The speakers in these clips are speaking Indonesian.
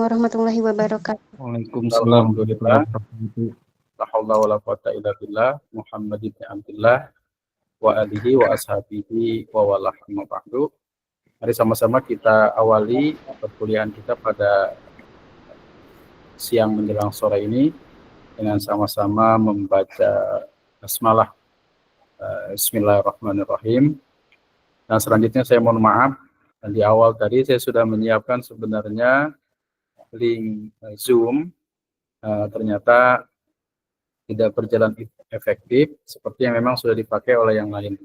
warahmatullahi wabarakatuh. Waalaikumsalam warahmatullahi wabarakatuh. La haula wala quwata illa billah Muhammad ibn Abdullah wa alihi wa ashabihi wa wala amma ba'du. Mari sama-sama kita awali perkuliahan kita pada siang menjelang sore ini dengan sama-sama membaca basmalah. Bismillahirrahmanirrahim. Nah, selanjutnya saya mohon maaf, dan di awal tadi saya sudah menyiapkan sebenarnya link Zoom, ternyata tidak berjalan efektif seperti yang memang sudah dipakai oleh yang lain.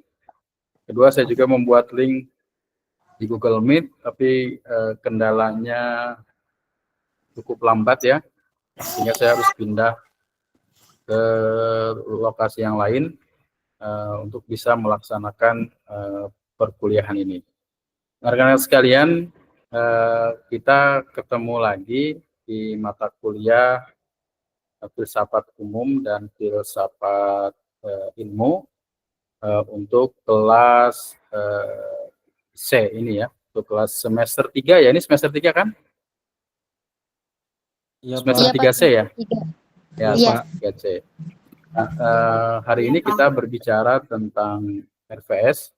Kedua, saya juga membuat link di Google Meet, tapi kendalanya cukup lambat ya, sehingga saya harus pindah ke lokasi yang lain untuk bisa melaksanakan perkuliahan ini. Rekan-rekan sekalian, kita ketemu lagi di mata kuliah filsafat umum dan filsafat ilmu untuk kelas C ini ya, untuk kelas semester 3 ya, ini semester 3 kan? Ya, semester 3C ya? Ya, Iya. 3C. Nah, hari ini kita berbicara tentang RVS.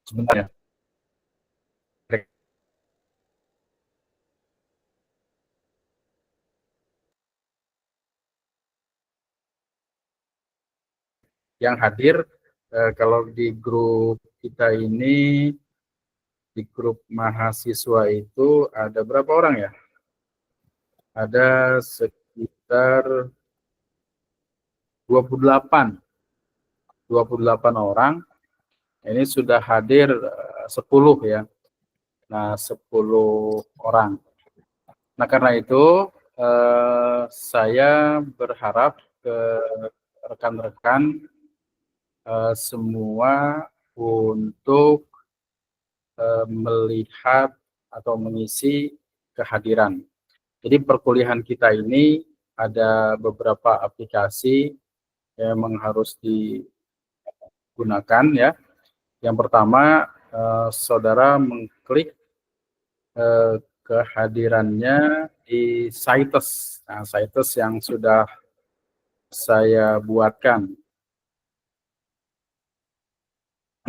Sebentar ya. Yang hadir kalau di grup kita ini, di grup mahasiswa itu ada berapa orang ya? Ada sekitar 28 orang. Ini sudah hadir 10 ya. Nah, 10 orang. Nah, karena itu saya berharap ke rekan-rekan semua untuk melihat atau mengisi kehadiran. Jadi perkuliahan kita ini ada beberapa aplikasi yang memang harus digunakan ya. Yang pertama, saudara mengklik kehadirannya di Cites. Nah, Cites yang sudah saya buatkan.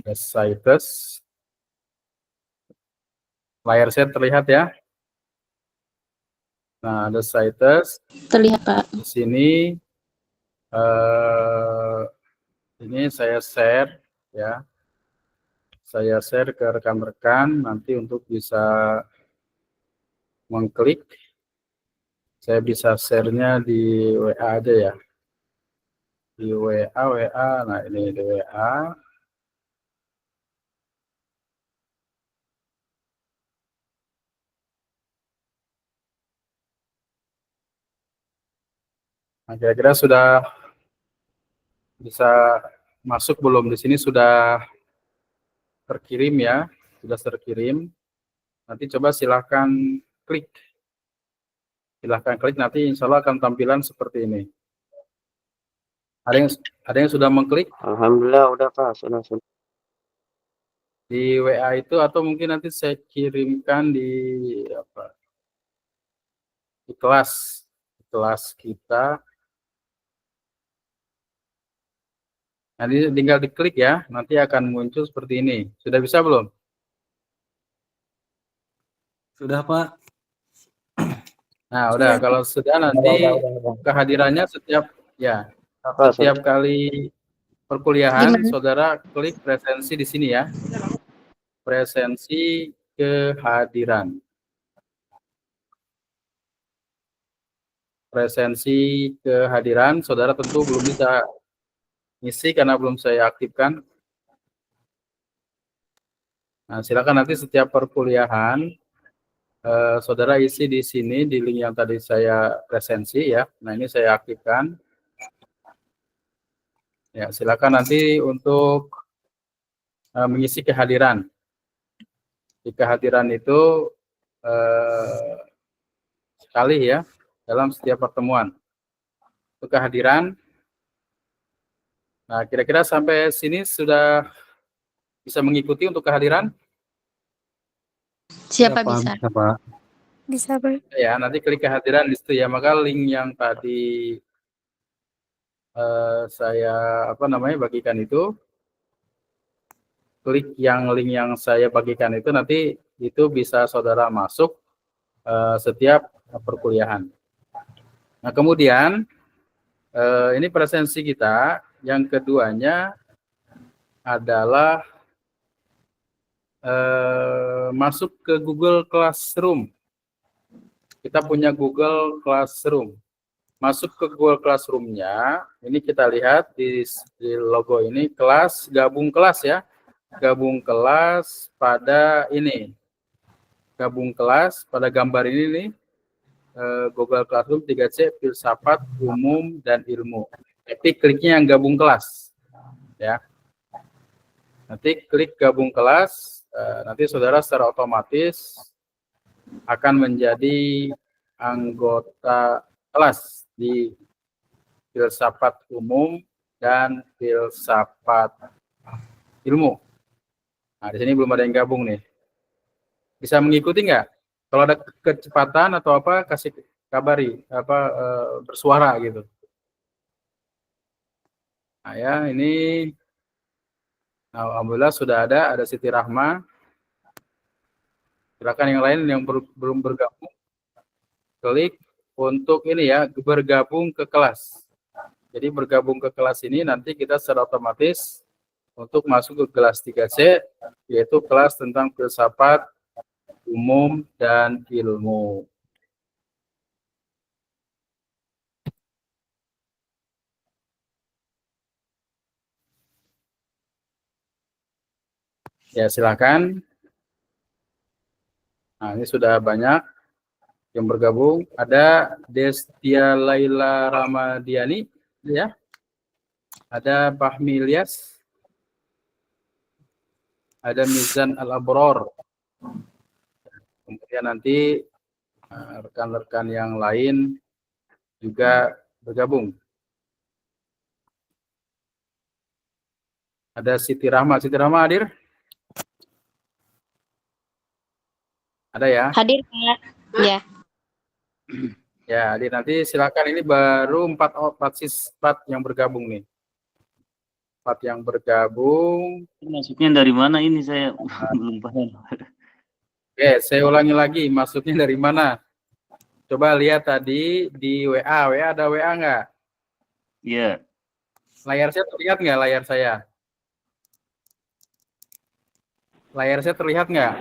Cites. Layar saya terlihat ya. Nah, ada Cites. Terlihat, Pak. Di sini ini saya share ya. Saya share ke rekan-rekan nanti untuk bisa mengklik. Saya bisa share-nya di WA aja ya. Di WA. Nah, ini di WA. Nah, kira-kira sudah bisa masuk belum? Di sini sudah terkirim ya, sudah terkirim. Nanti coba silahkan klik. Silahkan klik, nanti insya Allah akan tampilan seperti ini. Ada yang sudah mengklik? Alhamdulillah udah Pak, sudah. Di WA itu atau mungkin nanti saya kirimkan di apa? Di kelas kita. Nanti tinggal diklik ya, nanti akan muncul seperti ini. Sudah bisa belum? Sudah, Pak. Nah, udah. Kalau sudah nanti kehadirannya setiap kali perkuliahan, saudara klik presensi di sini ya. Presensi kehadiran. Presensi kehadiran, saudara tentu belum bisa ngisi karena belum saya aktifkan. Nah, silakan nanti setiap perkuliahan saudara isi di sini di link yang tadi saya presensi ya. Nah, ini saya aktifkan. Ya, silakan nanti untuk mengisi kehadiran. Di kehadiran itu sekali ya dalam setiap pertemuan. Untuk kehadiran. Nah, kira-kira sampai sini sudah bisa mengikuti untuk kehadiran? Siapa Ya, Pak, bisa? bisa, Pak. Bisa, Pak. Ya, nanti klik kehadiran di situ ya. Maka link yang tadi saya bagikan itu, klik link yang saya bagikan itu, nanti itu bisa saudara masuk setiap perkuliahan. Nah, kemudian ini presensi kita. Yang keduanya adalah masuk ke Google Classroom. Kita punya Google Classroom. Masuk ke Google Classroom-nya, ini kita lihat di logo ini, kelas, gabung kelas ya. Gabung kelas pada ini. Gabung kelas pada gambar ini nih, Google Classroom 3C, filsafat, umum, dan ilmu. Tapi kliknya yang gabung kelas. Ya. Nanti klik gabung kelas, nanti saudara secara otomatis akan menjadi anggota kelas di filsafat umum dan filsafat ilmu. Nah, di sini belum ada yang gabung nih. Bisa mengikuti nggak? Kalau ada kecepatan atau apa, kasih kabari, bersuara gitu. Nah ya, ini alhamdulillah sudah ada Siti Rahma. Silakan yang lain yang belum bergabung, klik untuk ini ya, bergabung ke kelas. Jadi bergabung ke kelas ini nanti kita secara otomatis untuk masuk ke kelas 3C, yaitu kelas tentang filsafat, umum, dan ilmu. Ya, silakan. Nah, ini sudah banyak yang bergabung. Ada Destia Laila Ramadiani, ya. Ada Fahmi Ilyas. Ada Mizan Al-Abror. Kemudian nanti rekan-rekan yang lain juga bergabung. Ada Siti Rahma. Siti Rahma hadir? Ada ya? Hadir, Pak. Ya. Ya, hadir. Nanti silakan, ini baru 4 yang bergabung nih. 4 yang bergabung. Masuknya dari mana ini saya belum paham. Oke, saya ulangi lagi, masuknya dari mana? Coba lihat tadi di WA. WA ada WA nggak? Iya. Layar saya terlihat nggak, layar saya? Layar saya terlihat nggak?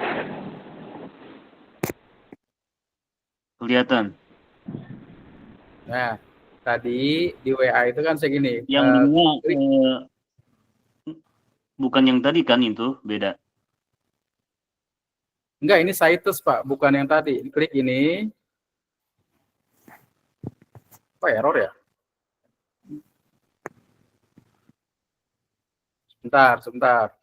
Kelihatan. Nah, tadi di WA itu kan segini. Yang bukan yang tadi kan, itu beda. Enggak, ini Citus, Pak, bukan yang tadi. Klik ini. Apa error ya? Sebentar.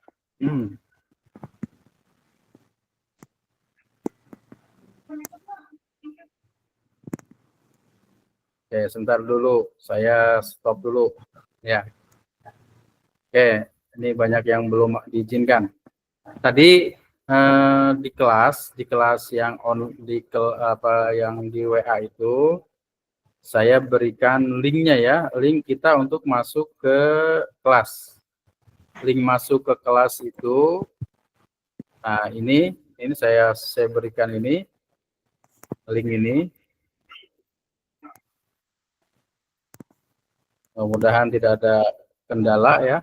Oke, sebentar dulu. Saya stop dulu. Ya. Oke, ini banyak yang belum diizinkan. Tadi di kelas yang yang di WA itu saya berikan linknya ya, link kita untuk masuk ke kelas. Link masuk ke kelas itu, nah ini saya berikan ini, link ini. Mudah-mudahan tidak ada kendala ya.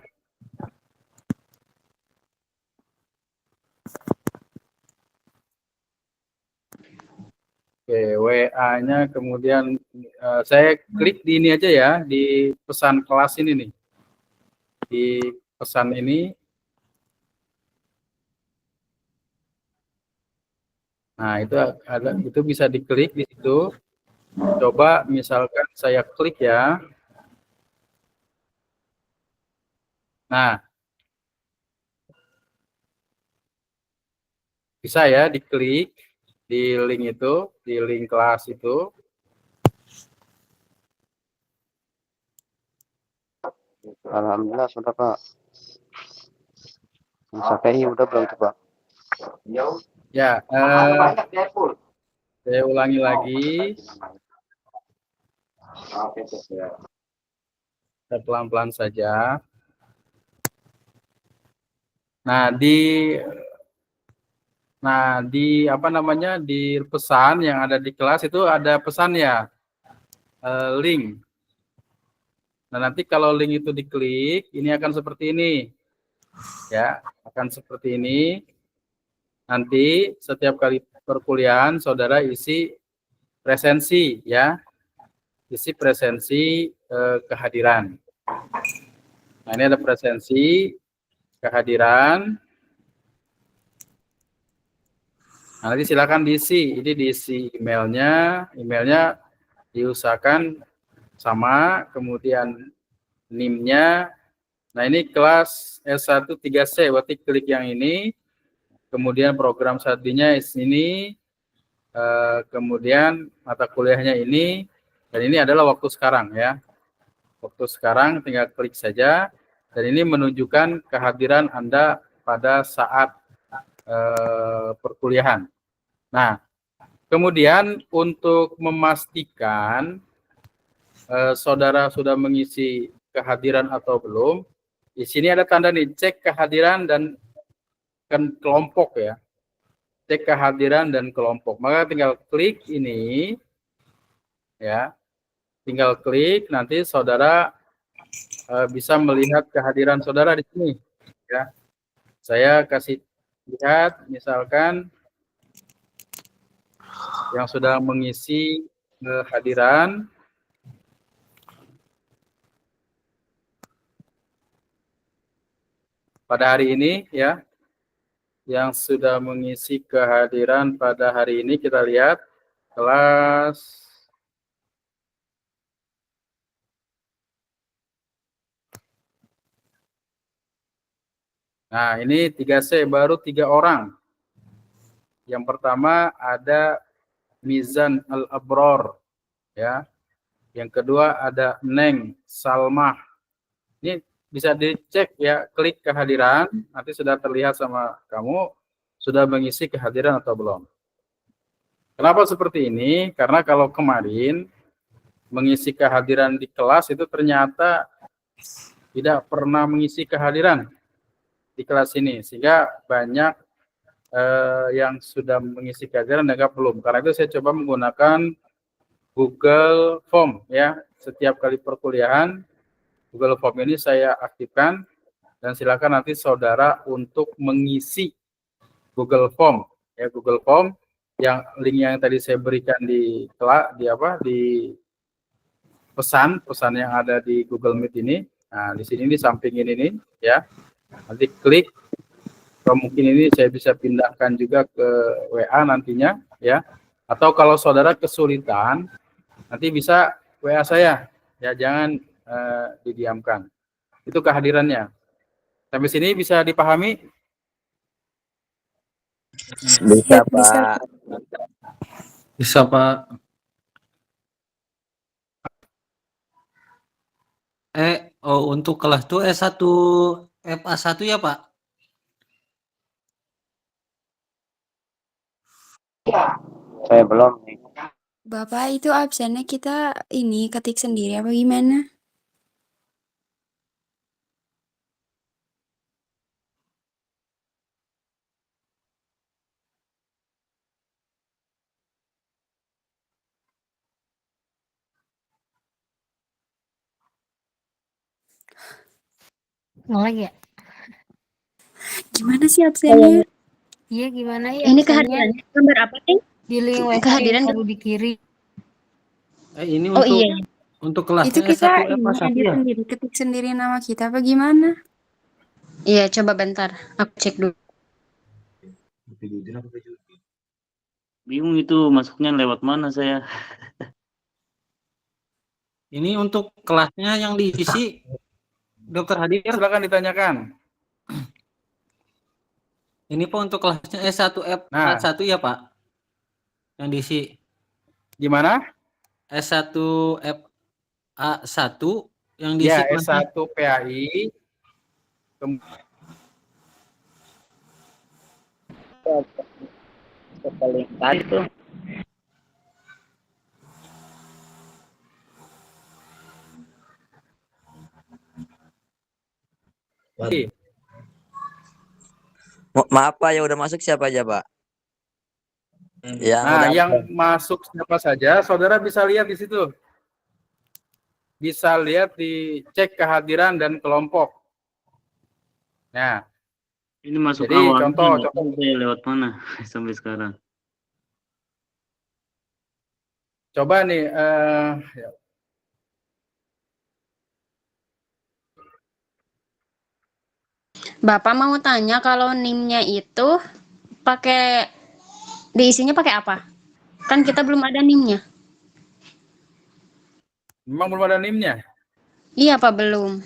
Oke, WA-nya kemudian saya klik di ini aja ya, di pesan kelas ini nih. Di pesan ini. Nah, itu bisa diklik di situ. Coba misalkan saya klik ya. Nah, bisa ya diklik di link itu, di link kelas itu. Alhamdulillah sudah Pak. Bisa KI udah belum tuh Pak? Ya, saya ulangi lagi. Saya pelan-pelan saja. Nah, di apa namanya, di pesan yang ada di kelas itu ada pesan ya, link. Nah, nanti kalau link itu diklik, ini akan seperti ini. Ya, akan seperti ini. Nanti setiap kali perkuliahan saudara isi presensi ya. Isi presensi kehadiran. Nah, ini ada presensi kehadiran. Nah, nanti silakan diisi. Ini diisi emailnya diusahakan sama, kemudian NIM-nya. Nah, ini kelas S1 3C, berarti klik yang ini. Kemudian program studinya ini, kemudian mata kuliahnya ini, dan ini adalah waktu sekarang ya. Waktu sekarang tinggal klik saja, dan ini menunjukkan kehadiran Anda pada saat perkuliahan. Nah, kemudian untuk memastikan saudara sudah mengisi kehadiran atau belum, di sini ada tanda nih, cek kehadiran dan kelompok ya. Cek kehadiran dan kelompok. Maka tinggal klik ini ya. Tinggal klik, nanti saudara bisa melihat kehadiran saudara di sini ya. Saya kasih lihat misalkan yang sudah mengisi kehadiran pada hari ini ya. Yang sudah mengisi kehadiran pada hari ini, kita lihat kelas nah, ini 3C, baru 3 orang. Yang pertama ada Mizan Al-Abror ya. Yang kedua ada Neng Salmah. Ini bisa dicek ya, klik kehadiran, nanti sudah terlihat sama kamu sudah mengisi kehadiran atau belum. Kenapa seperti ini? Karena kalau kemarin mengisi kehadiran di kelas itu ternyata tidak pernah mengisi kehadiran di kelas ini, sehingga banyak yang sudah mengisi kehadiran dan belum. Karena itu saya coba menggunakan Google Form ya. Setiap kali perkuliahan Google Form ini saya aktifkan, dan silakan nanti saudara untuk mengisi Google Form ya, Google Form yang link yang tadi saya berikan di pesan yang ada di Google Meet ini. Nah, di sini di samping ini ya. Nanti klik, mungkin ini saya bisa pindahkan juga ke WA nantinya ya. Atau kalau saudara kesulitan, nanti bisa WA saya ya, jangan didiamkan. Itu kehadirannya. Sampai sini bisa dipahami? Bisa Pak. Bisa Pak. Untuk kelas tuh S1 FA1 ya Pak? Saya belum nih. Bapak itu absennya kita ini ketik sendiri apa gimana? Ngelag ya? Gimana sih absennya? Iya gimana ya? Ini absennya? kehadirannya gambar apa sih? Di link WA Kehadiran yang baru dikirim. Ini Oh untuk iya. untuk Itu kelasnya kita S1 ini FA1 edit ya? sendiri, ketik sendiri nama kita apa gimana? Iya, coba bentar. Aku cek dulu. Bingung itu masuknya lewat mana saya. Ini untuk kelasnya yang diisi Dokter Hadir. Silakan ditanyakan. Ini Pak untuk kelasnya S1 Nah. F1 ya Pak? Yang diisi Gimana? S1 FA1 yang diisi Ya, kelasnya. S1 PAI. Paling tadi tuh. Maaf Pak, yang udah masuk siapa aja Pak? Yang Nah, udah yang masuk siapa saja, saudara bisa lihat di situ. Bisa lihat di cek kehadiran dan kelompok. Nah, Ini masuk jadi awal. contoh Saya lewat mana sampai sekarang? coba nih, Bapak mau tanya kalau NIM-nya itu pakai diisinya pakai apa? Kan kita belum ada NIM-nya. memang belum ada NIM-nya. Iya, Pak, belum.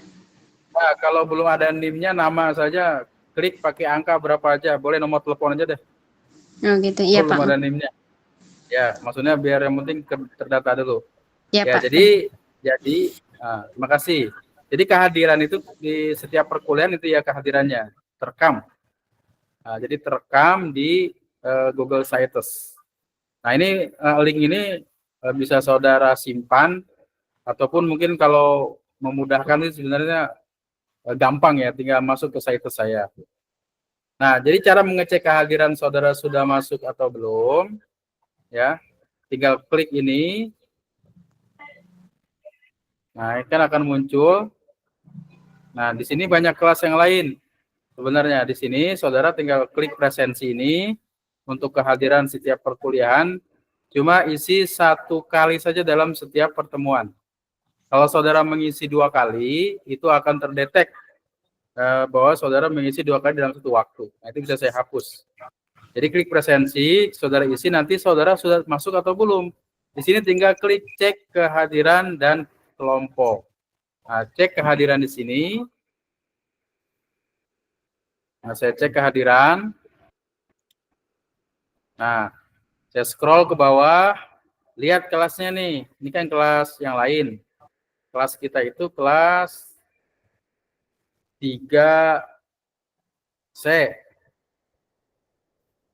Nah, kalau belum ada NIM-nya, nama saja klik pakai angka berapa aja, boleh nomor telepon aja deh. Oh, gitu. Iya, Belum Pak. ada NIM-nya. Ya, maksudnya biar yang penting terdata dulu. Iya, Ya, Pak. jadi terima kasih. Jadi kehadiran itu di setiap perkuliahan itu ya kehadirannya terekam. Nah, jadi terekam di Google Sites. Nah, ini link ini bisa saudara simpan ataupun mungkin kalau memudahkan itu sebenarnya gampang ya, tinggal masuk ke situs saya. Nah, jadi cara mengecek kehadiran saudara sudah masuk atau belum, ya, tinggal klik ini. Nah, kan akan muncul. Nah, di sini banyak kelas yang lain. Sebenarnya di sini saudara tinggal klik presensi ini untuk kehadiran setiap perkuliahan. Cuma isi 1 kali saja dalam setiap pertemuan. Kalau saudara mengisi 2 kali, itu akan terdetek bahwa saudara mengisi 2 kali dalam satu waktu. Nah, itu bisa saya hapus. Jadi klik presensi, saudara isi, nanti saudara sudah masuk atau belum. Di sini tinggal klik cek kehadiran dan kelompok. Nah, cek kehadiran di sini. Nah, saya cek kehadiran. Nah, saya scroll ke bawah, lihat kelasnya nih. Ini kan kelas yang lain. Kelas kita itu kelas 3C.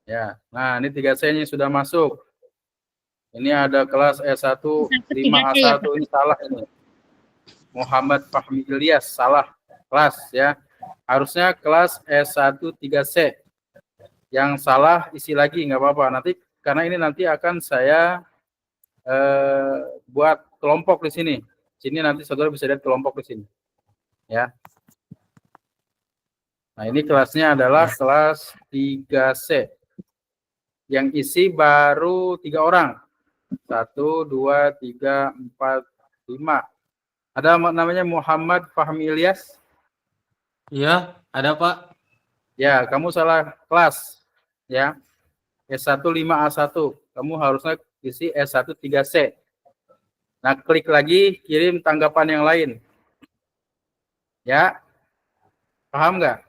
Ya, nah ini 3C-nya sudah masuk. Ini ada kelas S1 5A1, ini salah ini. Muhammad Fahmi Ilyas, salah kelas ya. Harusnya kelas S1 3C. Yang salah isi lagi, nggak apa-apa. Nanti karena ini nanti akan saya buat kelompok di sini. Sini nanti saudara bisa lihat kelompok di sini. Ya. Nah, ini kelasnya adalah kelas 3C. Yang isi baru 3 orang. 1, 2, 3, 4, 5. Ada namanya Muhammad Fahmi Ilyas? Iya, ada Pak. Ya, kamu salah kelas. Ya. S1 5A1. Kamu harusnya isi S1 3C. Nah, klik lagi, kirim tanggapan yang lain. Ya. Paham nggak?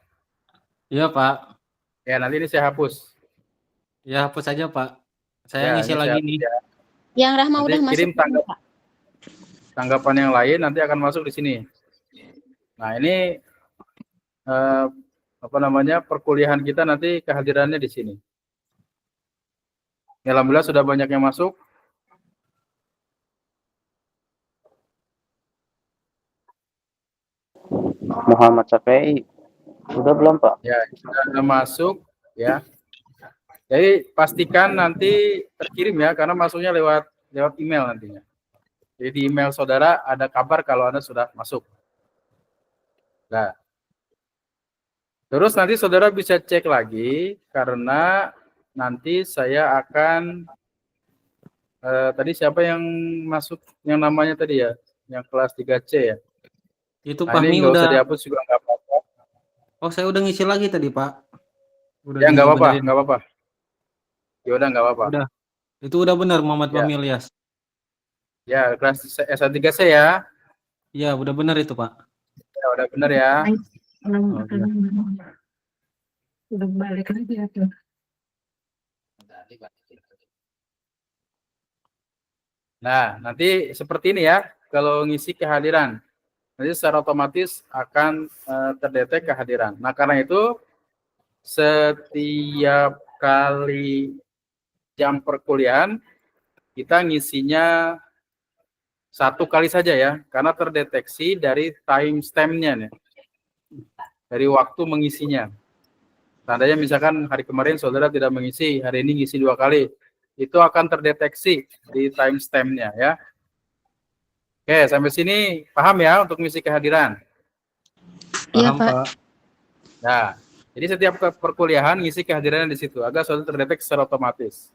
Iya Pak. Ya, nanti ini saya hapus. Ya hapus saja Pak. Saya Ya, ngisi ini lagi saya nih. hapus, ya. Yang Rahma Nanti udah kirim masuk, Pak. tanggapan yang lain nanti akan masuk di sini. Nah, ini apa namanya, perkuliahan kita nanti kehadirannya di sini. Ya, alhamdulillah sudah banyak yang masuk. Muhammad Syafi'i. Udah belum Pak? Ya, sudah masuk ya. Jadi pastikan nanti terkirim ya, karena masuknya lewat email nantinya. Jadi di email saudara ada kabar kalau Anda sudah masuk. Nah, terus nanti saudara bisa cek lagi karena nanti saya akan tadi siapa yang masuk yang namanya tadi ya, yang kelas 3C ya. Itu Nah, Fahmi ini nggak usah udah. dihapus juga nggak apa-apa. Oh, saya udah ngisi lagi tadi Pak. Udah Ya nggak apa-apa, dibenerin. nggak apa-apa. Ya udah nggak apa-apa. Udah. Itu udah benar Muhammad Ya. Fahmi Ilyas. Ya, kelas S3C ya. Ya, udah benar itu, Pak. Ya, udah benar ya. Oh, iya. Udah balik lagi ya tuh. Nah, nanti seperti ini ya, kalau ngisi kehadiran. Nanti secara otomatis akan terdetek kehadiran. Nah, karena itu setiap kali jam perkuliahan, kita ngisinya 1 kali saja ya, karena terdeteksi dari timestamp-nya nih, dari waktu mengisinya. Tandanya misalkan hari kemarin saudara tidak mengisi, hari ini ngisi 2 kali, itu akan terdeteksi di timestamp-nya ya. Oke, sampai sini paham ya untuk mengisi kehadiran? Iya, Paham, Pak. Pak. Nah, jadi setiap perkuliahan ngisi kehadiran di situ agar saudara terdeteksi secara otomatis.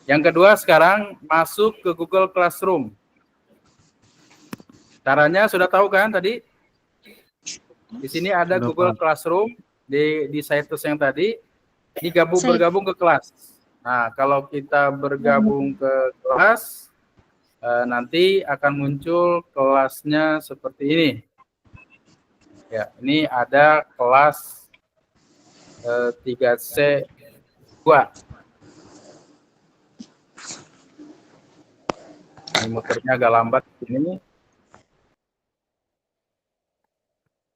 Yang kedua sekarang masuk ke Google Classroom. Caranya sudah tahu kan tadi? Di sini ada Sudah Google paham. Classroom di situs yang tadi. Ini Saya- bergabung ke kelas. Nah, kalau kita bergabung ke kelas, nanti akan muncul kelasnya seperti ini. Ya, ini ada kelas 3C 2. Ini motornya agak lambat ini.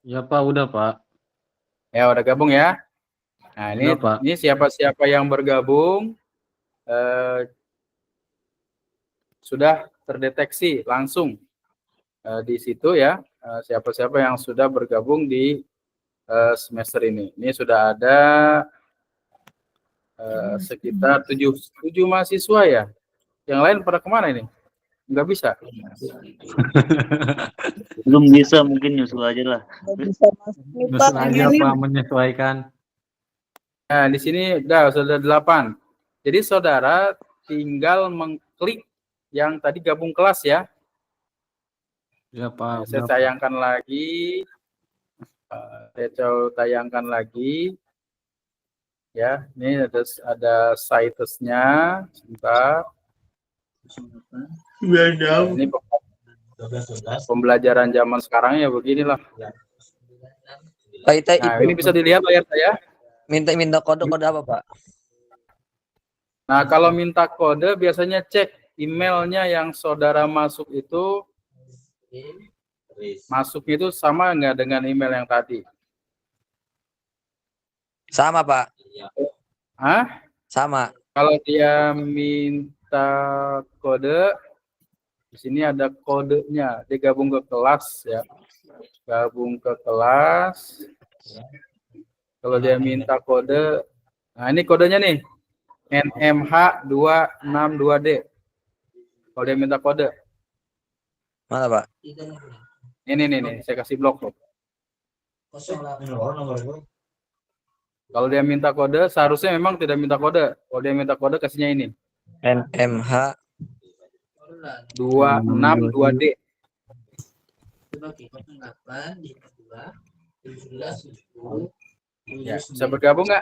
Ya, Pak, udah, Pak. Ya, udah gabung ya. Nah, ini Udah, Pak. ini siapa-siapa yang bergabung sudah terdeteksi langsung di situ ya. Siapa-siapa yang sudah bergabung di semester ini. Ini sudah ada sekitar 7 mahasiswa ya. Yang lain pada kemana ini? Nggak bisa. Belum bisa, mungkin nyusul aja lah. Nyusul aja, Pak, menyesuaikan. Nah, di sini sudah 8. Jadi saudara tinggal mengklik yang tadi gabung kelas ya. Ya, Pak. Saya Udah, Pak. tayangkan lagi. Ya, ini ada situsnya. Sebentar. Ini pembelajaran zaman sekarang ya beginilah. Pak Ita Nah, itu ini bisa dilihat layar saya. minta kode apa, Pak? Nah, kalau minta kode biasanya cek emailnya yang saudara masuk itu sama nggak dengan email yang tadi? Sama, Pak. Hah? Sama. Kalau dia minta kode, di sini ada kodenya. Dia gabung ke kelas ya. Gabung ke kelas. Kalau dia minta kode, nah ini kodenya nih. NMH262D. Kalau dia minta kode. Mana, Pak? Ini, saya kasih blok loh. Kalau dia minta kode, seharusnya memang tidak minta kode. Kalau dia minta kode, kasihnya ini. NMH 262D. Ya, bisa bergabung nggak?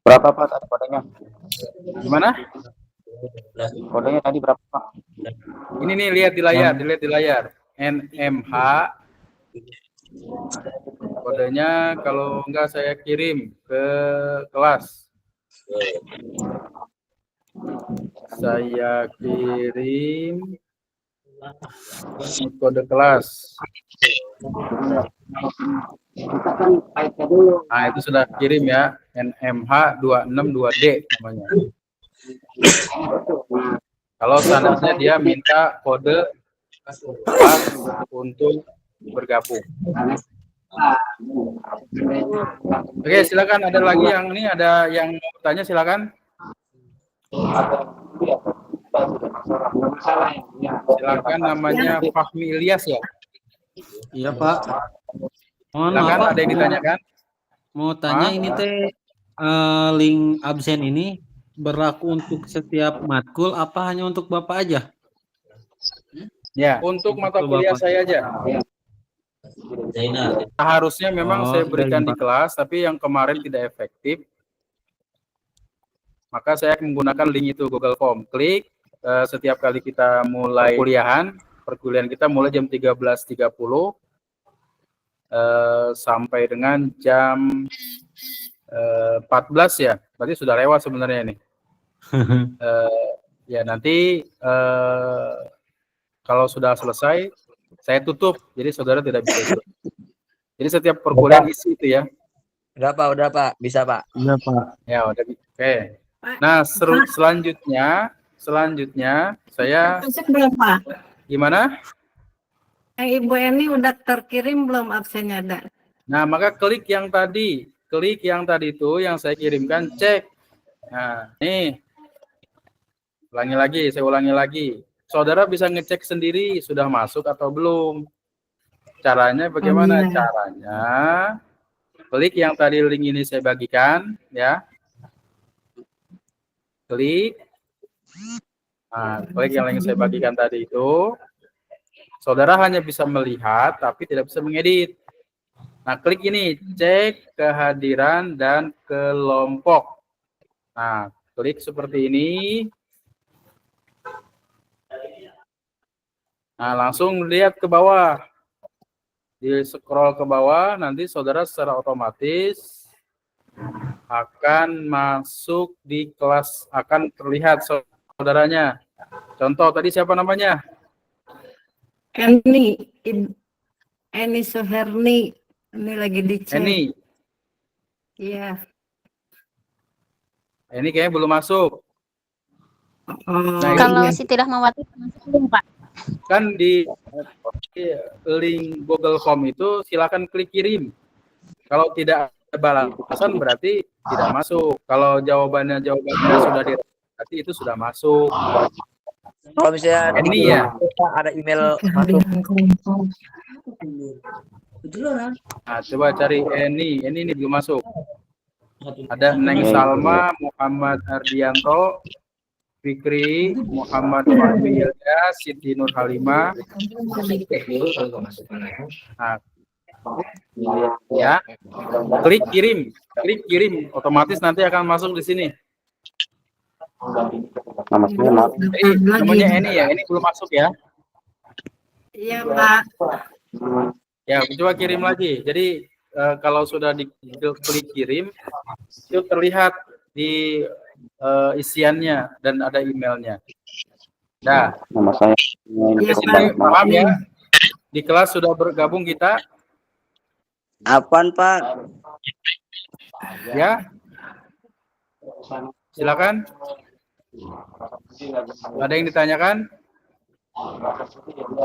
Berapa Pak tadi kodenya? Gimana? Kodenya tadi berapa Pak? Ini nih, lihat di layar. NMH. Kodenya kalau enggak saya kirim ke kelas. Saya kirim kode kelas. Nah, itu sudah kirim ya. NMH262D namanya. Kalau seandainya dia minta kode kelas untuk bergabung. Oke, silakan. Ada lagi yang ini, ada yang mau bertanya, silakan. Silakan, namanya Fahmi Ilyas ya. Iya, Pak. Mohon maaf, Silakan, Pak. ada yang ditanyakan. Mau tanya ini teh link absen ini berlaku untuk setiap matkul apa hanya untuk Bapak aja? Ya, untuk mata kuliah saya aja. Harusnya memang Oh, saya berikan iya, di Pak. kelas, tapi yang kemarin tidak efektif. maka saya menggunakan link itu Google Form. Klik setiap kali kita mulai perkuliahan kita mulai jam 13.30 sampai dengan jam 14 ya. Berarti sudah lewat sebenarnya ini. Ya nanti kalau sudah selesai saya tutup, jadi saudara tidak bisa ikut. Jadi setiap perkuliahan isi itu ya. Udah Pak, bisa Pak. Iya Pak. Ya udah. Oke. Nah selanjutnya saya Masuk belum Pak? gimana? Ibu Eni udah terkirim belum absennya ada? Nah maka klik yang tadi itu yang saya kirimkan, cek. Nah nih, saya ulangi lagi. Saudara bisa ngecek sendiri sudah masuk atau belum. Caranya bagaimana? Caranya klik yang tadi link ini saya bagikan ya. Klik. Nah, klik yang link saya bagikan tadi itu. Saudara hanya bisa melihat tapi tidak bisa mengedit. Nah, klik ini, cek kehadiran dan kelompok. Nah, klik seperti ini. Nah, langsung lihat ke bawah. Di scroll ke bawah, nanti saudara secara otomatis akan masuk di kelas, akan terlihat saudaranya. Contoh, tadi siapa namanya? Eni Suherni. Ini lagi dicek. Eni. Iya. Eni kayaknya belum masuk. Nah, Kalau si Tidah Mawati masuk belum, Pak? Kan di link Google Form itu silakan klik kirim. Kalau tidak ada balasan berarti tidak masuk. Kalau jawabannya sudah berarti itu sudah masuk. Kalau misalnya Ini ya. ada email masuk. Nah, coba cari Eni ini belum masuk. Ada Neng Salma, Muhammad Ardianto, Fikri, Muhammad Fahmi Ilya, Siti Nur Halimah. Nah, ya, klik kirim, otomatis nanti akan masuk di sini. Jadi, namanya Eni ya, ini belum masuk ya. Iya Pak. Ya, coba kirim lagi. Jadi kalau sudah diklik kirim, itu terlihat di isiannya dan ada emailnya. Nah, Nama saya paham ya? Di kelas sudah bergabung kita, Apaan Pak? ya? Silakan. Ada yang ditanyakan?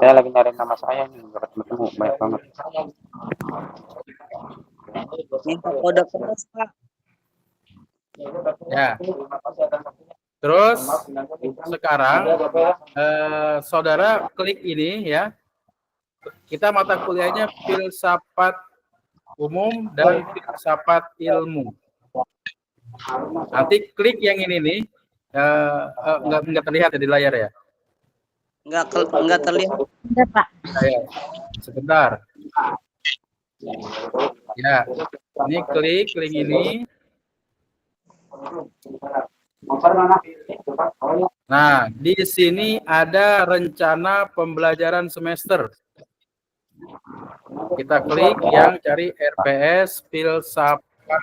Saya lagi nyari nama saya nih, nggak ketemu, banyak banget. Minta kode kelas Pak. Ya. Terus sekarang saudara klik ini ya. Kita mata kuliahnya filsafat umum dan filsafat ilmu. Nanti klik yang ini nih. Nggak terlihat ya di layar ya. Enggak terlihat. Enggak, Pak. Ya, sebentar. Ya, ini klik ini. Nah, di sini ada rencana pembelajaran semester. Kita klik yang cari RPS filsafat.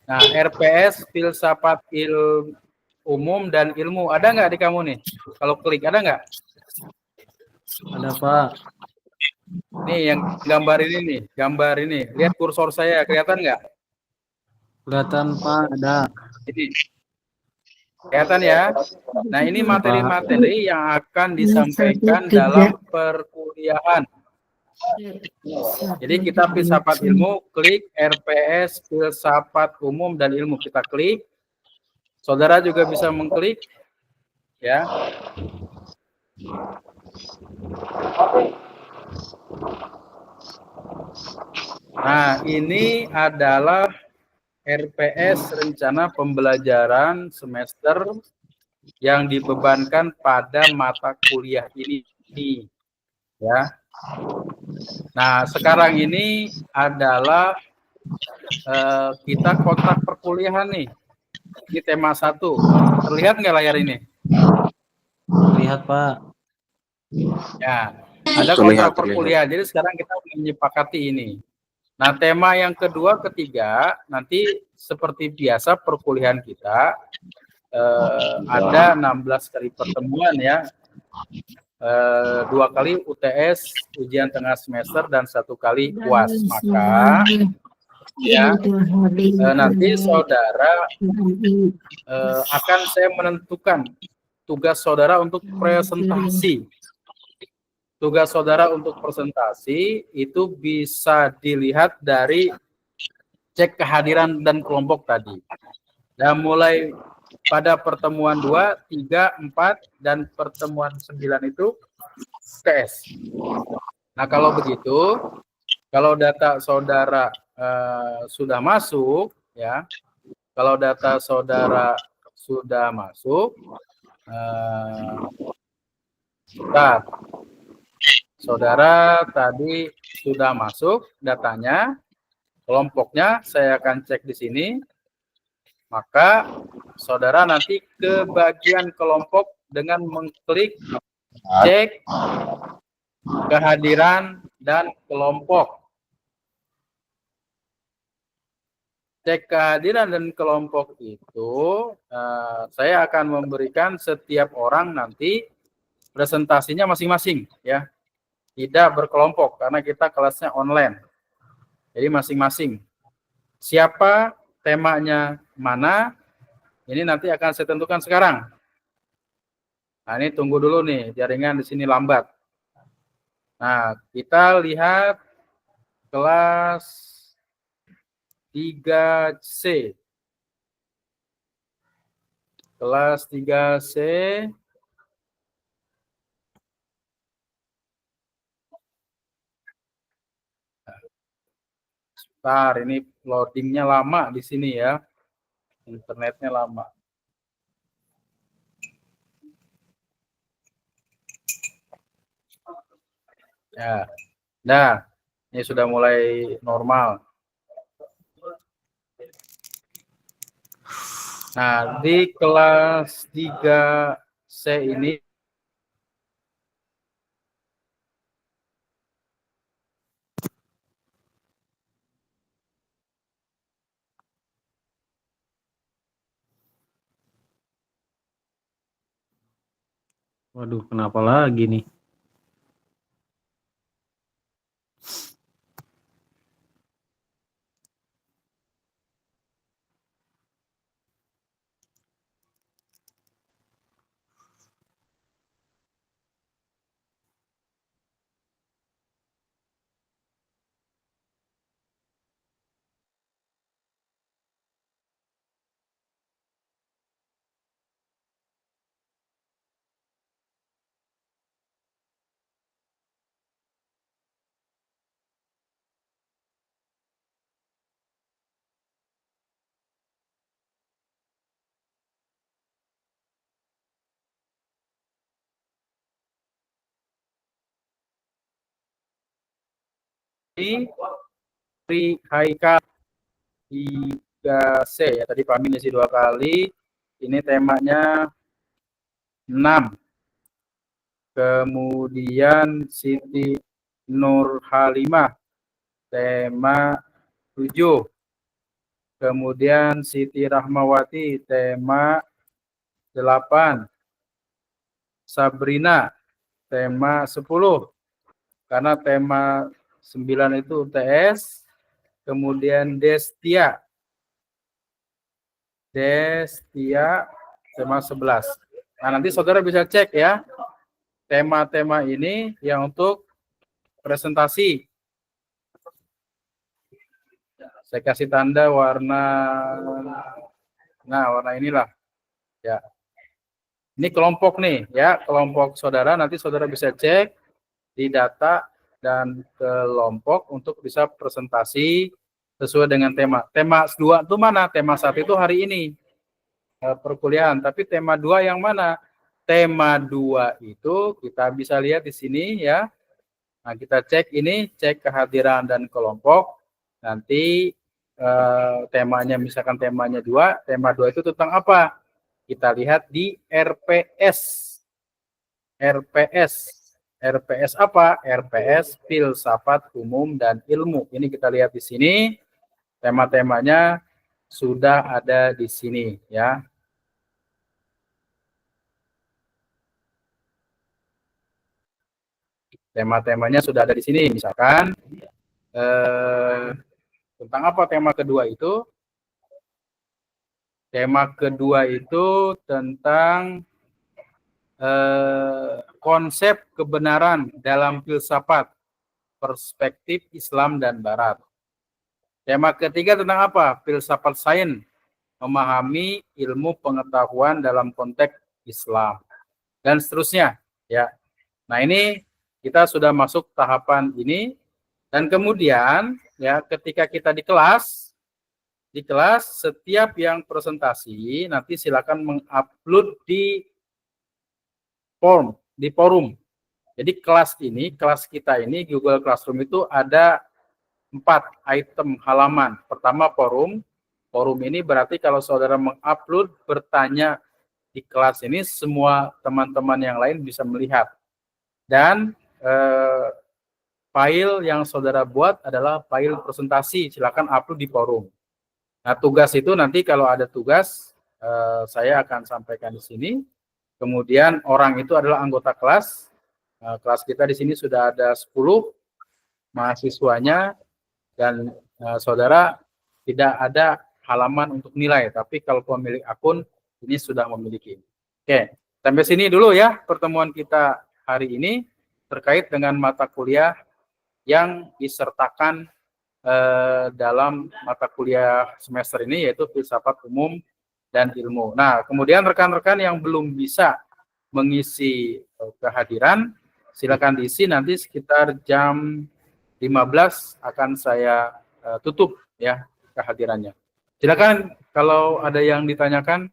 Nah, RPS filsafat umum dan ilmu. Ada nggak di kamu nih? Kalau klik, ada nggak? Ada Pak. Nih yang gambar ini. Lihat kursor saya, kelihatan nggak? Kelihatan Pak, ada. Ini. Kelihatan ya? Nah, ini materi-materi yang akan disampaikan dalam perkuliahan. Jadi kita filsafat ilmu, klik RPS filsafat umum dan ilmu, kita klik. Saudara juga bisa mengklik, ya. Nah, ini adalah RPS rencana pembelajaran semester yang dibebankan pada mata kuliah ini, ya. Nah, sekarang ini adalah kita kontrak perkuliahan nih. Ini tema 1. Terlihat nggak layar ini? Lihat, Pak. Ya, ada kontrak perkuliahan. Jadi sekarang kita menyepakati ini. Nah, tema yang kedua, ketiga, nanti seperti biasa perkuliahan kita ada 16 kali pertemuan ya. 2 kali UTS, ujian tengah semester, dan 1 kali UAS. Maka ya nanti saudara akan saya menentukan tugas saudara untuk presentasi. Tugas saudara untuk presentasi itu bisa dilihat dari cek kehadiran dan kelompok tadi. Dan mulai pada pertemuan 2, 3, 4, dan pertemuan 9 itu UTS. Nah, kalau begitu, kalau data saudara sudah masuk, ya, kalau data saudara sudah masuk, saudara tadi sudah masuk datanya, kelompoknya saya akan cek di sini, maka saudara nanti ke bagian kelompok dengan mengklik cek kehadiran dan kelompok. Cek kehadiran dan kelompok itu saya akan memberikan setiap orang nanti presentasinya masing-masing ya. Tidak berkelompok karena kita kelasnya online. Jadi masing-masing. Siapa temanya mana? Ini nanti akan saya tentukan sekarang. Nah, ini tunggu dulu nih, jaringan di sini lambat. Nah, kita lihat kelas 3C. Kelas 3C. Bentar, ini loadingnya lama di sini ya. Internetnya lama. Ya. Nah, ini sudah mulai normal. Nah, di kelas 3C ini Waduh, kenapa lagi nih? Pri Haikal 3C ya, tadi Pak Amin isi 2 kali. Ini temanya 6. Kemudian Siti Nur Halimah tema 7. Kemudian Siti Rahmawati tema 8. Sabrina tema 10. Karena tema 9 itu UTS. Kemudian Destia tema 11. Nah, nanti saudara bisa cek ya tema-tema ini yang untuk presentasi. Saya kasih tanda warna, nah warna inilah ya. Ini kelompok nih ya, kelompok saudara, nanti saudara bisa cek di data dan kelompok untuk bisa presentasi sesuai dengan tema. Tema 2 itu mana? Tema 1 itu hari ini perkuliahan, tapi tema 2 yang mana? Tema 2 itu kita bisa lihat di sini ya. Nah, kita cek ini, cek kehadiran dan kelompok. Nanti temanya, misalkan temanya 2, tema 2 itu tentang apa? Kita lihat di RPS. RPS. RPS apa? RPS filsafat umum dan ilmu. Ini kita lihat di sini. Tema-temanya sudah ada di sini ya. Tema-temanya sudah ada di sini. Misalkan tentang apa tema kedua itu? Tema kedua itu tentang konsep kebenaran dalam filsafat, perspektif Islam dan Barat. Tema ketiga tentang apa? Filsafat sains, memahami ilmu pengetahuan dalam konteks Islam, dan seterusnya. Ya. Nah, ini kita sudah masuk tahapan ini, dan kemudian ya ketika kita di kelas setiap yang presentasi nanti silakan mengupload di forum. Jadi kelas kita ini Google Classroom itu ada 4 item halaman. Pertama forum. Forum ini berarti kalau saudara mengupload bertanya di kelas ini, semua teman-teman yang lain bisa melihat. Dan file yang saudara buat adalah file presentasi, silakan upload di forum. Nah, tugas itu nanti kalau ada tugas saya akan sampaikan di sini. Kemudian orang itu adalah anggota kelas. Kelas kita di sini sudah ada 10 mahasiswanya, dan saudara tidak ada halaman untuk nilai, tapi kalau pemilik akun ini sudah memiliki. Oke, sampai sini dulu ya pertemuan kita hari ini terkait dengan mata kuliah yang disertakan dalam mata kuliah semester ini, yaitu filsafat umum dan ilmu. Nah, kemudian rekan-rekan yang belum bisa mengisi kehadiran, silakan diisi, nanti sekitar jam 15 akan saya tutup ya kehadirannya. Silakan kalau ada yang ditanyakan.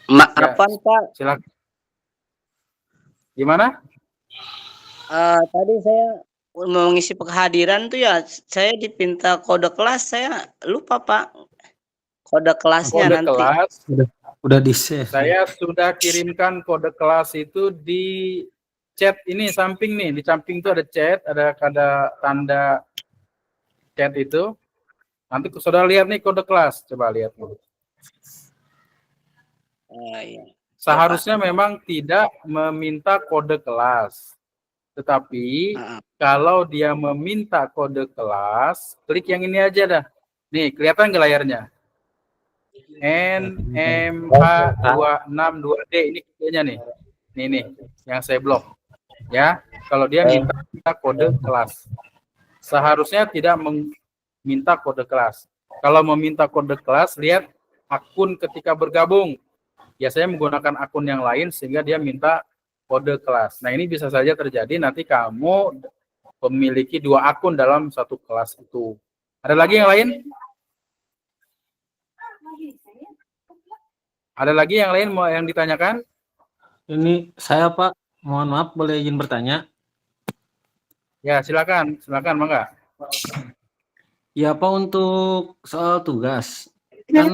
Maafan ya, Pak. Silakan. Gimana? Tadi saya mau mengisi kehadiran tuh ya, saya dipinta kode kelas, saya lupa Pak. Kode kelasnya kode nanti. Kelas udah di-save. Saya sudah kirimkan kode kelas itu di chat ini, samping nih, di samping itu ada chat, ada tanda chat itu. Nanti saudara lihat nih kode kelas, coba lihat dulu. Iya. Seharusnya memang tidak meminta kode kelas. Tetapi kalau dia meminta kode kelas, klik yang ini aja dah. Nih, kelihatan ke layarnya? NMH262D, ini kodenya nih. Nih, yang saya blok. Ya, kalau dia minta kode kelas. Seharusnya tidak meminta kode kelas. Kalau meminta kode kelas, lihat akun ketika bergabung. Biasanya menggunakan akun yang lain sehingga dia minta kode kelas. Nah, ini bisa saja terjadi nanti kamu memiliki 2 akun dalam satu kelas itu. Ada lagi yang lain? Ada lagi yang lain mau yang ditanyakan? Ini saya Pak, mohon maaf boleh izin bertanya? Ya, silakan, Mangga. Ya Pak, untuk soal tugas. Kan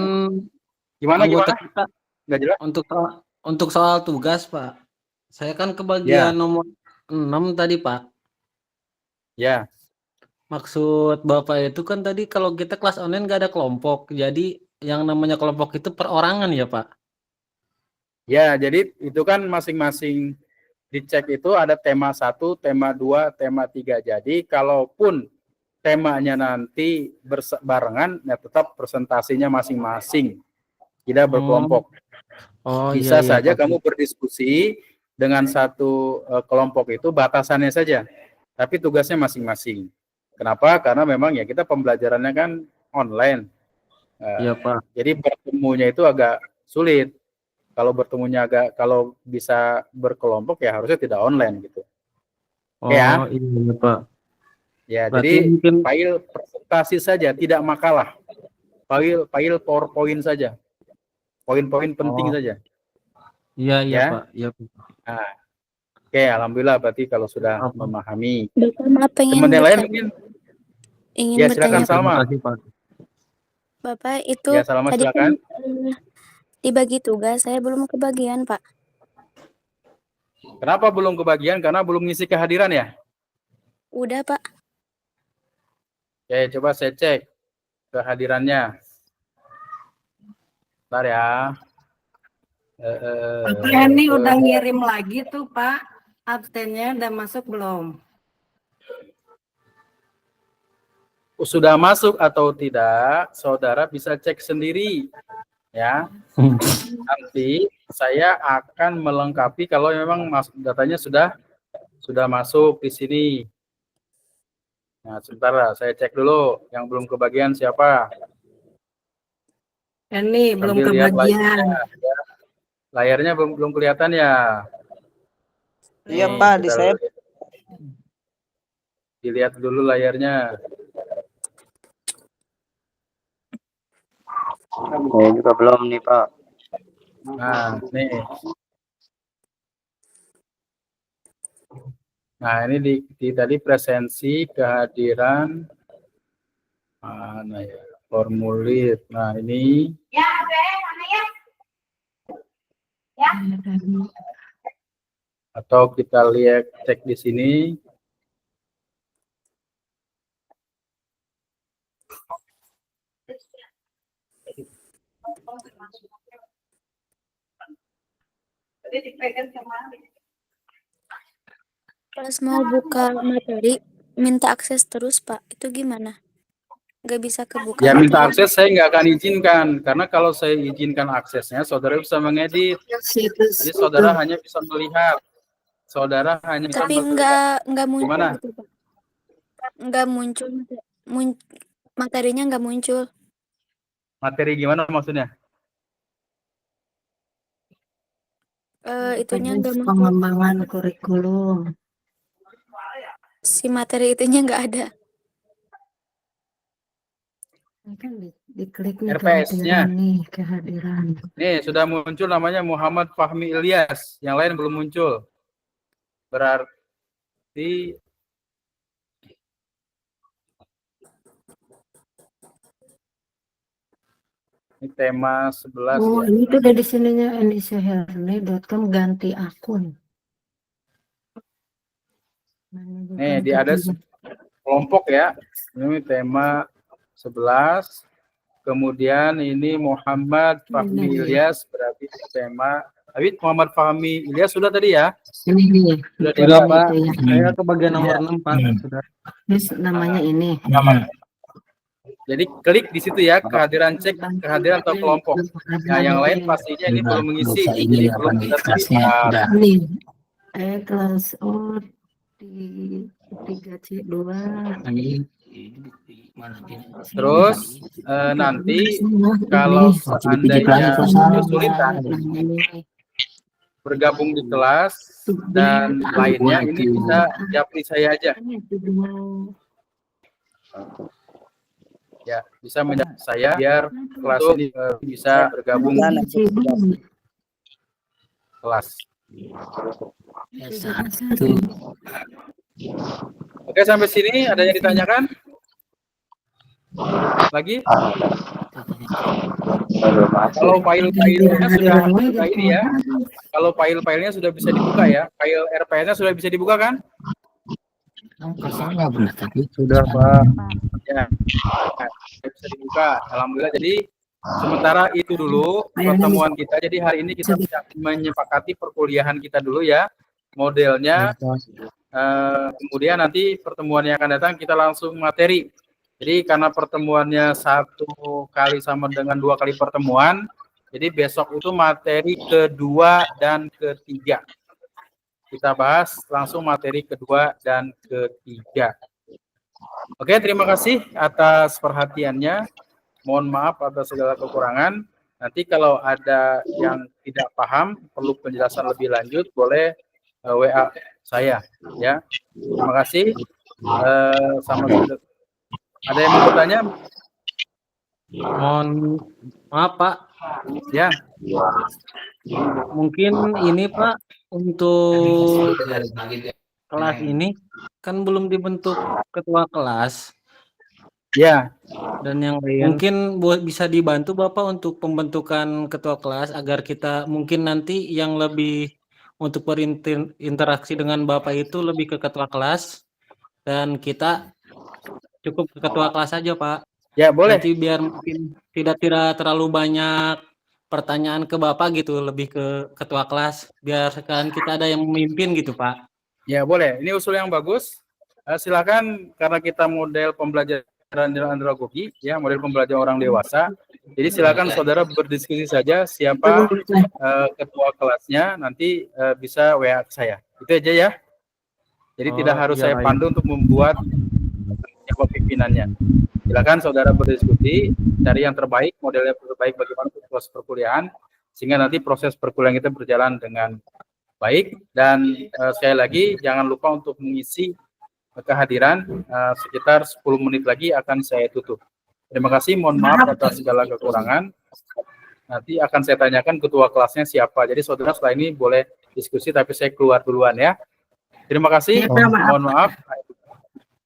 Gimana? kita, nggak jelas? Untuk soal tugas Pak. Saya kan kebagian nomor 6 tadi Pak. Ya. Maksud Bapak itu kan tadi kalau kita kelas online nggak ada kelompok. Jadi yang namanya kelompok itu perorangan ya Pak? Ya, jadi itu kan masing-masing dicek itu ada tema 1, tema 2, tema 3. Jadi kalaupun temanya nanti barengan, ya tetap presentasinya masing-masing. Tidak berkelompok. Bisa saja kamu berdiskusi dengan satu kelompok itu, batasannya saja. Tapi tugasnya masing-masing. Kenapa? Karena memang ya kita pembelajarannya kan online. Iya Pak. Jadi bertemunya itu agak sulit. Kalau bisa berkelompok ya harusnya tidak online gitu. Iya Pak. Ya, berarti jadi mungkin file presentasi saja, tidak makalah. File PowerPoint saja. Poin-poin penting saja. Iya Ya? Pak. Iya. Nah, oke, alhamdulillah berarti kalau sudah memahami. Bapak maaf pengen Teman yang lain mungkin Ingin Ya, bertanya, silakan Salma. Terima kasih, Pak. Bapak, itu Ya, Salma tadi silakan. kan dibagi tugas, saya belum kebagian, Pak. Kenapa belum kebagian? Karena belum ngisi kehadiran ya? Udah, Pak. Oke, coba saya cek kehadirannya. Bentar ya. Pak Eni udah ngirim lagi tuh Pak. Absennya udah masuk belum? Sudah masuk atau tidak, saudara bisa cek sendiri. Ya. Nanti saya akan melengkapi kalau memang datanya sudah masuk di sini. Nah, sebentar saya cek dulu yang belum kebagian siapa. Eni belum Sambil lihat kebagian. ya. Layarnya belum kelihatan ya. Iya Nih, Pak, di kita saya dilihat dulu layarnya. Saya juga belum nih Pak. Nah, nih. Nah, ini di tadi presensi kehadiran mana ya? Formulir. Nah, ini atau kita lihat cek di sini. Pas mau buka materi, minta akses terus, Pak. Itu gimana? Nggak bisa kebuka Ya, minta materi. akses saya nggak akan izinkan karena kalau saya izinkan aksesnya, saudara bisa mengedit. Jadi saudara hanya bisa melihat. Saudara hanya bisa Tapi melihat. nggak muncul Gimana? gitu, Pak. Nggak muncul, materinya nggak muncul. Materi gimana maksudnya? Itunya nggak muncul. Pengembangan kurikulum. Si materi itunya nggak ada. Ini kan diklik nih RPS-nya. kehadiran nih, kehadiran. Nih, sudah muncul namanya Muhammad Fahmi Ilyas. Yang lain belum muncul. Berarti ini tema 11 Oh, ya. ini tuh udah di sininya endisyaherne.com ganti akun. Nih, dia ada kelompok ya. Ini tema 11. Kemudian ini Muhammad Fahmi Ilyas berarti tema. Habib Muhammad Fahmi Ilyas sudah tadi ya? Ini nih. Sudah Sudah, diambil. Pak. Itu ya. Saya ke bagian nomor 6, Pak. Sudah. Terus namanya ini. Jadi klik di situ ya, kehadiran cek kehadiran atau kelompok. Nah, yang lain pastinya ini belum mengisi, jadi belum terlihat. Nih. Kelas O di 3C2. Terus nanti kalau seandainya kesulitan bergabung di kelas dan lainnya ini bisa japri saya aja. Ya, bisa menjawab saya biar kelas ini bisa bergabung di kelas. Oke, sampai sini ada yang ditanyakan? Lagi? Kalau file-filenya sudah dibuka ini ya. Kalau file-filenya sudah bisa dibuka ya. File RPS-nya sudah bisa dibuka kan? Sudah, Pak. Ya, bisa dibuka. Alhamdulillah. Jadi sementara itu dulu pertemuan kita. Jadi hari ini kita menyepakati perkuliahan kita dulu ya. Modelnya. Kemudian nanti pertemuan yang akan datang kita langsung materi. Jadi karena pertemuannya 1 kali sama dengan 2 kali pertemuan. Jadi besok itu materi kedua dan ketiga. Kita bahas langsung materi kedua dan ketiga. Oke, terima kasih atas perhatiannya. Mohon maaf atas segala kekurangan. Nanti kalau ada yang tidak paham, perlu penjelasan lebih lanjut, boleh WA saya. Ya, terima kasih. Ada yang mau bertanya? Mohon maaf, Pak. Ya. Mungkin ini, Pak, untuk kelas ini kan belum dibentuk ketua kelas. Ya, Dan yang lain mungkin bisa dibantu Bapak untuk pembentukan ketua kelas agar kita mungkin nanti yang lebih untuk berinteraksi dengan Bapak itu lebih ke ketua kelas dan kita cukup ke ketua kelas aja Pak. ya boleh. Nanti biar mungkin tidak terlalu banyak pertanyaan ke Bapak gitu, lebih ke ketua kelas biar sekarang kita ada yang memimpin gitu Pak. Ya boleh. Ini usul yang bagus. Silakan karena kita model pembelajaran andragogi, ya model pembelajaran orang dewasa. Jadi silakan saudara berdiskusi saja siapa ketua kelasnya, nanti bisa WA ke saya. Itu aja ya. Jadi tidak harus iya, saya baik. pandu untuk membuat siapa pimpinannya. Silakan saudara berdiskusi, cari yang terbaik, model yang terbaik bagaimana proses perkuliahan, sehingga nanti proses perkuliahan kita berjalan dengan baik. Dan sekali lagi jangan lupa untuk mengisi kehadiran, sekitar 10 menit lagi akan saya tutup. Terima kasih, mohon maaf atas segala kekurangan. Nanti akan saya tanyakan ketua kelasnya siapa. Jadi saudara setelah ini boleh diskusi, tapi saya keluar duluan ya. Terima kasih, mohon maaf.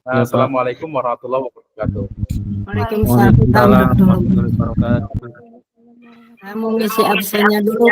Assalamualaikum warahmatullahi wabarakatuh. Waalaikumsalam warahmatullahi warahmatullahi wabarakatuh. wabarakatuh. Saya mau ngisi absennya dulu.